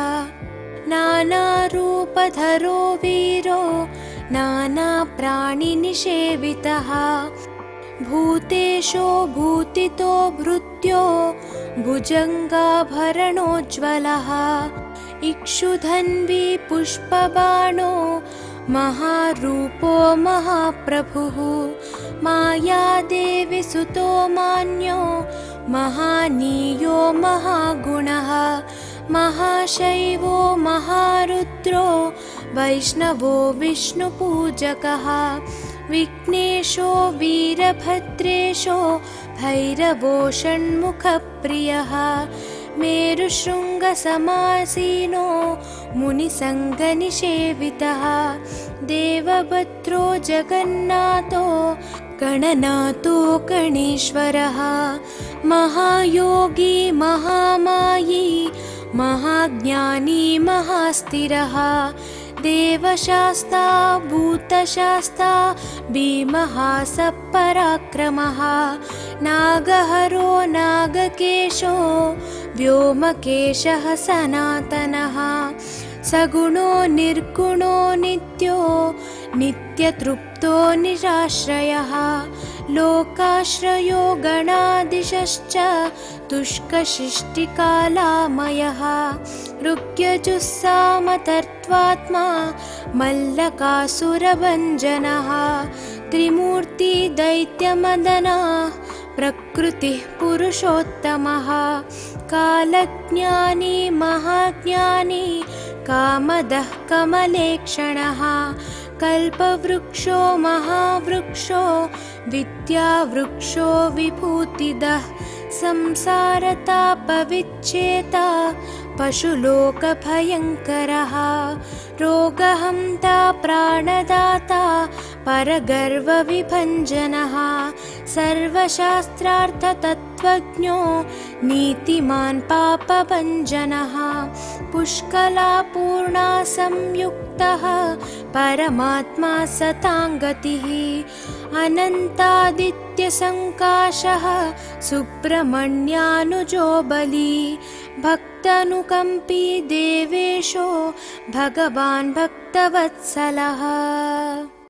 [SPEAKER 1] नानारूपधरो वीरो नानाप्राणिनिषेवितः भूतेशो भूतितो भृत्यो भुजङ्गाभरणोज्ज्वलः इक्षुधन्वी पुष्पबाणो महारूपो महाप्रभुः मायादेवी सुतो मान्यो महानीयो महागुणः महाशैवो महारुद्रो वैष्णवो विष्णुपूजकः विघ्नेशो वीरभद्रेशो भैरवो षण्मुखप्रियः मेरुशृङ्गसमासीनो मुनिसङ्गनिषेवितः देवभद्रो जगन्नाथो गणनाथो गणेश्वरः महायोगी महामायी महाज्ञानी महास्थिरः देवशास्ता भूतशास्ता भीमः सपराक्रमः नागहरो नागकेशो व्योमकेशः सनातनः सगुणो निर्गुणो नित्यो नित्यतृप्तो निराश्रयः लोकाश्रयो गणाधीशश्च तुष्कशिष्टिकालामयः ऋग्यजुस्सामतर्त्वात्मा मल्लकासुरभञ्जनः त्रिमूर्ति दैत्यमदनः प्रकृतिः पुरुषोत्तमः कालज्ञानी महाज्ञानी कामदः कमलेक्षणः कल्पवृक्षो महावृक्षो विद्यावृक्षो विभूतिदः संसारतापविच्छेता पशुलोकभयङ्करः रोगहन्ता प्राणदाता परगर्वविभञ्जनः सर्वशास्त्रार्थतत्त्वज्ञो नीतिमान् पापभञ्जनः पुष्कलापूर्णा संयुक्तः परमात्मा सताङ्गतिः अनन्तादित्यसङ्काशः सुब्रह्मण्यानुजो बली भक्तानुकम्पी देवेशो भगवान् भक्तवत्सलः।